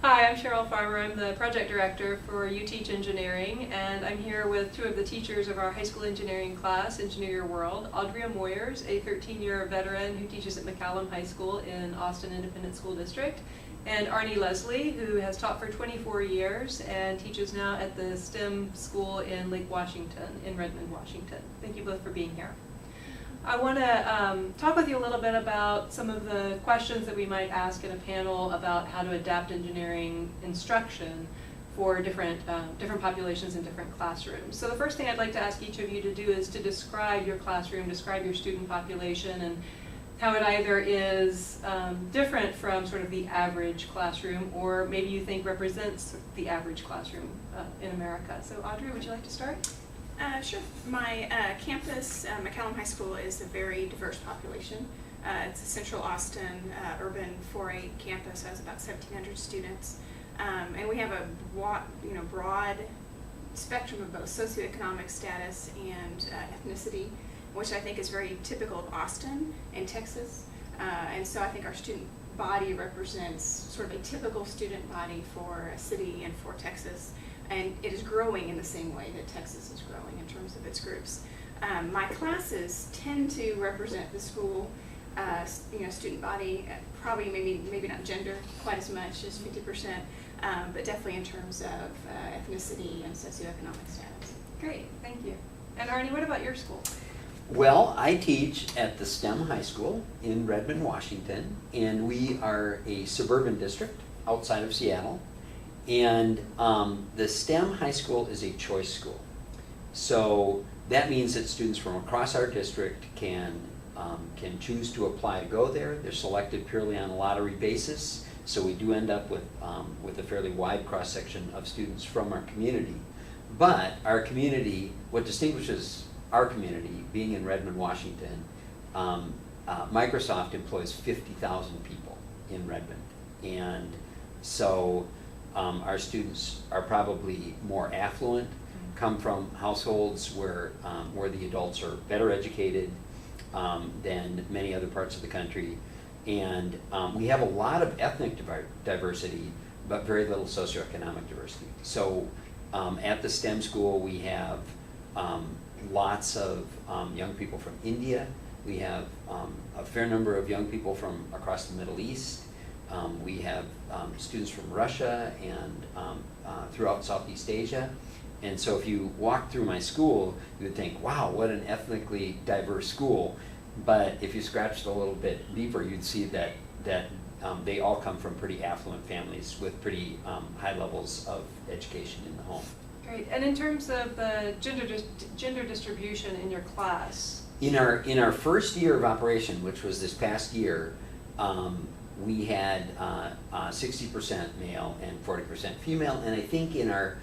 Hi, I'm Cheryl Farmer. I'm the project director for You Teach Engineering, and I'm here with two of the teachers of our high school engineering class, Engineer Your World. Audria Moyers, a 13-year veteran who teaches at McCallum High School in Austin Independent School District, and Arnie Leslie, who has taught for 24 years and teaches now at the STEM school in Lake Washington, in Redmond, Washington. Thank you both for being here. I want to talk with you a little bit about some of the questions that we might ask in a panel about how to adapt engineering instruction for different populations in different classrooms. So the first thing I'd like to ask each of you to do is to describe your classroom, describe your student population, and how it either is different from sort of the average classroom, or maybe you think represents the average classroom in America. So Audrey, would you like to start? Sure. My campus, McCallum High School, is a very diverse population. It's a central Austin urban 4A campus, has about 1,700 students. And we have a broad spectrum of both socioeconomic status and ethnicity, which I think is very typical of Austin and Texas. And so I think our student body represents sort of a typical student body for a city and for Texas. And it is growing in the same way that Texas is growing in terms of its groups. My classes tend to represent the school, student body, probably maybe not gender quite as much as 50%, but definitely in terms of ethnicity and socioeconomic status. Great, thank you. And Arnie, what about your school? Well, I teach at the STEM High School in Redmond, Washington, and we are a suburban district outside of Seattle. And the STEM High School is a choice school. So that means that students from across our district can choose to apply to go there. They're selected purely on a lottery basis. So we do end up with a fairly wide cross-section of students from our community. But our community, what distinguishes our community, being in Redmond, Washington, Microsoft employs 50,000 people in Redmond. And so our students are probably more affluent, come from households where the adults are better educated than many other parts of the country. And we have a lot of ethnic diversity, but very little socioeconomic diversity. So at the STEM school, we have lots of young people from India. We have a fair number of young people from across the Middle East. We have students from Russia and throughout Southeast Asia. And so if you walk through my school, you would think, wow, what an ethnically diverse school. But if you scratched a little bit deeper, you'd see that they all come from pretty affluent families with pretty high levels of education in the home. Great. And in terms of the gender distribution in your class? In our first year of operation, which was this past year, we had 60% male and 40% female, and I think in our,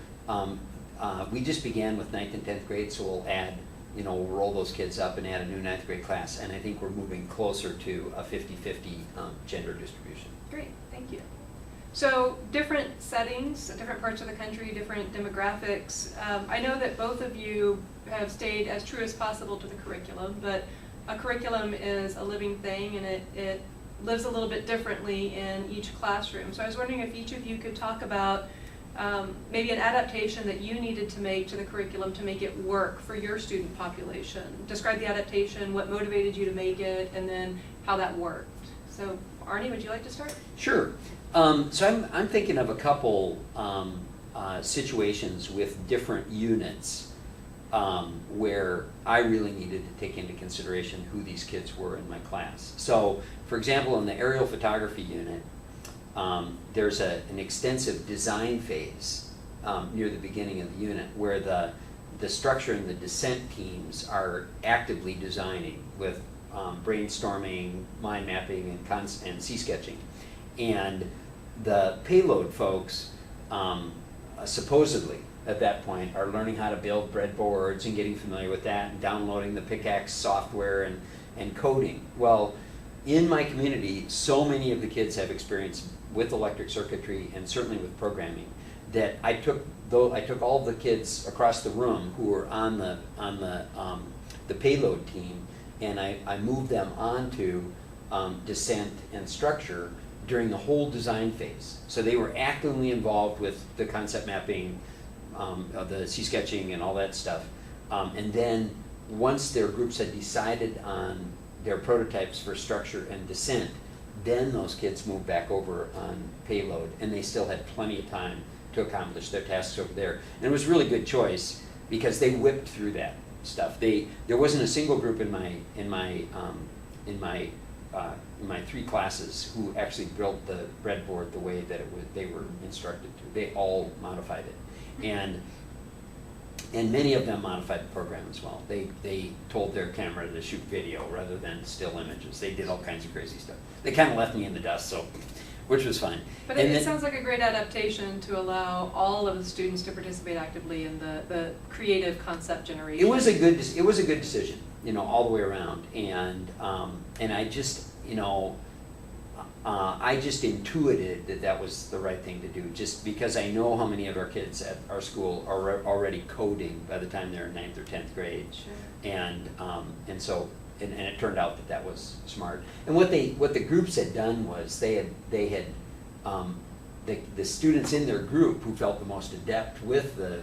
we just began with 9th and 10th grade, so we'll add, we'll roll those kids up and add a new 9th grade class, and I think we're moving closer to a 50-50 gender distribution. Great, thank you. So different settings, different parts of the country, different demographics. I know that both of you have stayed as true as possible to the curriculum, but a curriculum is a living thing, and it lives a little bit differently in each classroom. So I was wondering if each of you could talk about maybe an adaptation that you needed to make to the curriculum to make it work for your student population. Describe the adaptation, what motivated you to make it, and then how that worked. So Arnie, would you like to start? Sure. So I'm thinking of a couple situations with different units where I really needed to take into consideration who these kids were in my class. So, for example, in the aerial photography unit, there's an extensive design phase near the beginning of the unit where the structure and the descent teams are actively designing with brainstorming, mind mapping, and sea sketching. And the payload folks, supposedly, at that point, are learning how to build breadboards and getting familiar with that and downloading the Pickaxe software and coding. Well, in my community, so many of the kids have experience with electric circuitry and certainly with programming that I took all of the kids across the room who were on the payload team, and I moved them onto descent and structure during the whole design phase. So they were actively involved with the concept mapping, the C-sketching and all that stuff. And then once their groups had decided on their prototypes for structure and descent, then those kids moved back over on payload, and they still had plenty of time to accomplish their tasks over there. And it was a really good choice because they whipped through that stuff. There wasn't a single group in my 3 classes who actually built the breadboard the way that they were instructed to. They all modified it, and many of them modified the program as well. They told their camera to shoot video rather than still images. They did all kinds of crazy stuff. They kind of left me in the dust, so, which was fine. But it sounds like a great adaptation to allow all of the students to participate actively in the creative concept generation. It was a good decision, all the way around, and I just, I just intuited that was the right thing to do, just because I know how many of our kids at our school are already coding by the time they're in 9th or 10th grade. Sure. And so it turned out that was smart. And what the groups had done was they had the students in their group who felt the most adept with the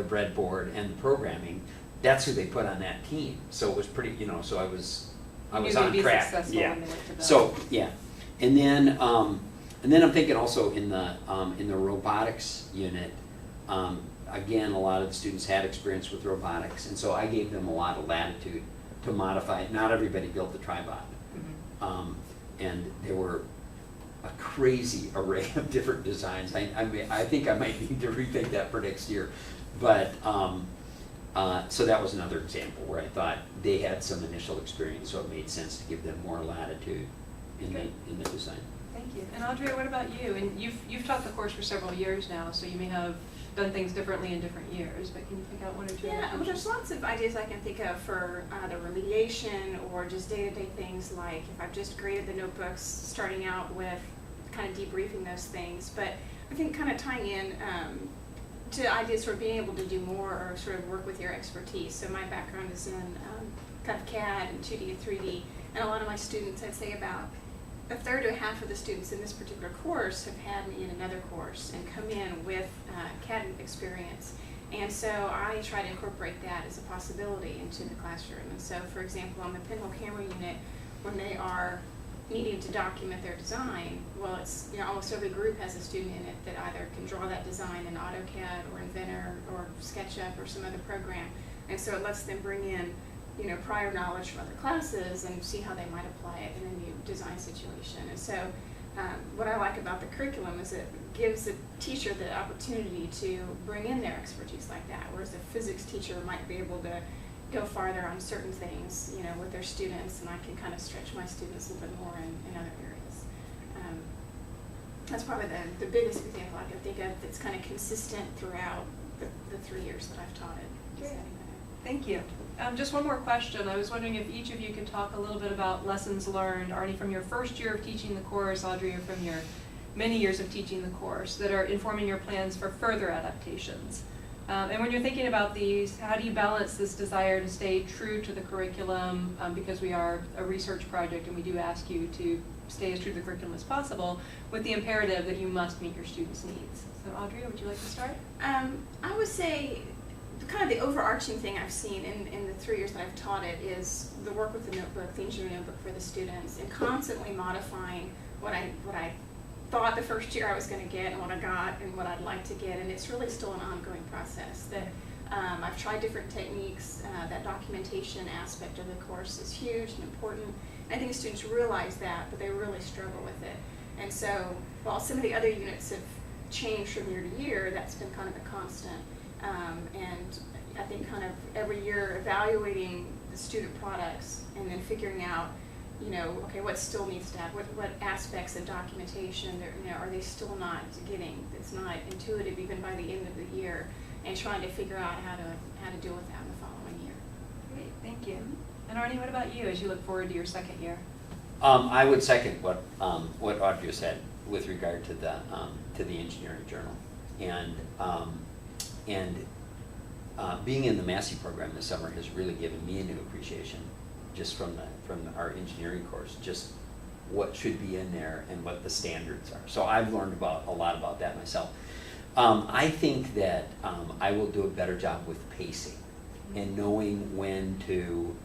breadboard and the programming, that's who they put on that team. So it was pretty, so I was on track. Yeah. When they went to the So yeah, and then I'm thinking also in the robotics unit. Again, a lot of the students had experience with robotics, and so I gave them a lot of latitude to modify it. Not everybody built the tribot, and there were a crazy array of different designs. I think I might need to rethink that for next year, but so that was another example where I thought they had some initial experience, so it made sense to give them more latitude in the design. Thank you. And Audrey, what about you? And you've taught the course for several years now, so you may have done things differently in different years, but can you pick out one or two? Yeah, well, there's lots of ideas I can think of for the remediation or just day-to-day things, like if I've just graded the notebooks, starting out with kind of debriefing those things. But I think kind of tying in to ideas for being able to do more or sort of work with your expertise. So my background is in kind of CAD and 2D and 3D, and a lot of my students, I'd say about a third to a half of the students in this particular course have had me in another course and come in with CAD experience. And so I try to incorporate that as a possibility into the classroom. And so, for example, on the pinhole camera unit, when they are needing to document their design, well, it's, almost every group has a student in it that either can draw that design in AutoCAD or Inventor or SketchUp or some other program. And so it lets them bring in prior knowledge from other classes and see how they might apply it in a new design situation. And so what I like about the curriculum is it gives the teacher the opportunity to bring in their expertise like that, whereas a physics teacher might be able to go farther on certain things, with their students, and I can kind of stretch my students a little bit more in other areas. That's probably the biggest example I can think of that's kind of consistent throughout the 3 years that I've taught it. Great. Thank you. Just one more question. I was wondering if each of you could talk a little bit about lessons learned, Arnie, from your first year of teaching the course, Audrey, or from your many years of teaching the course, that are informing your plans for further adaptations. And when you're thinking about these, how do you balance this desire to stay true to the curriculum, because we are a research project and we do ask you to stay as true to the curriculum as possible, with the imperative that you must meet your students' needs? So Audrey, would you like to start? I would say kind of the overarching thing I've seen in the 3 years that I've taught it is the work with the notebook, the engineering notebook for the students, and constantly modifying what I thought the first year I was going to get and what I got and what I'd like to get, and it's really still an ongoing process. That I've tried different techniques. That documentation aspect of the course is huge and important. And I think students realize that, but they really struggle with it. And so while some of the other units have changed from year to year, that's been kind of a constant. And I think kind of every year evaluating the student products and then figuring out, okay, what still needs to happen, what aspects of documentation, are they still not getting, it's not intuitive even by the end of the year, and trying to figure out how to deal with that in the following year. Great, thank you. And Arnie, what about you as you look forward to your second year? I would second what Audrey said with regard to the engineering journal, and being in the Massey program this summer has really given me a new appreciation, just from our engineering course, just what should be in there and what the standards are. So I've learned a lot about that myself. I think that I will do a better job with pacing and knowing when to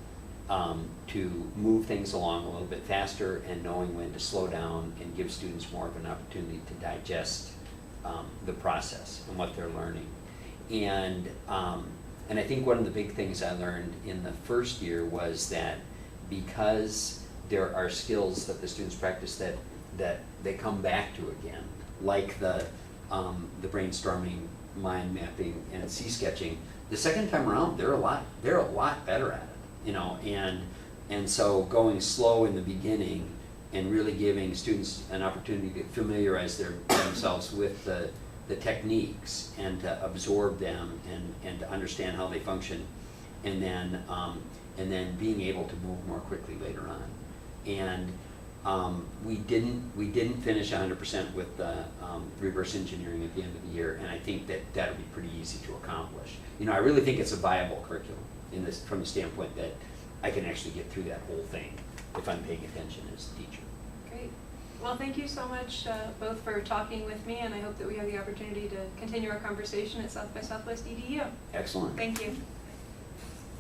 move things along a little bit faster and knowing when to slow down and give students more of an opportunity to digest the process and what they're learning. And I think one of the big things I learned in the first year was that because there are skills that the students practice that they come back to again, like the brainstorming, mind mapping, and sketching. The second time around, they're a lot better at it, and so going slow in the beginning and really giving students an opportunity to familiarize themselves with the techniques and to absorb them and to understand how they function, and then being able to move more quickly later on. And we didn't finish 100% with the reverse engineering at the end of the year, and I think that'll be pretty easy to accomplish. I really think it's a viable curriculum from the standpoint that I can actually get through that whole thing if I'm paying attention as a teacher. Great. Well, thank you so much both for talking with me, and I hope that we have the opportunity to continue our conversation at South by Southwest EDU. Excellent. Thank you.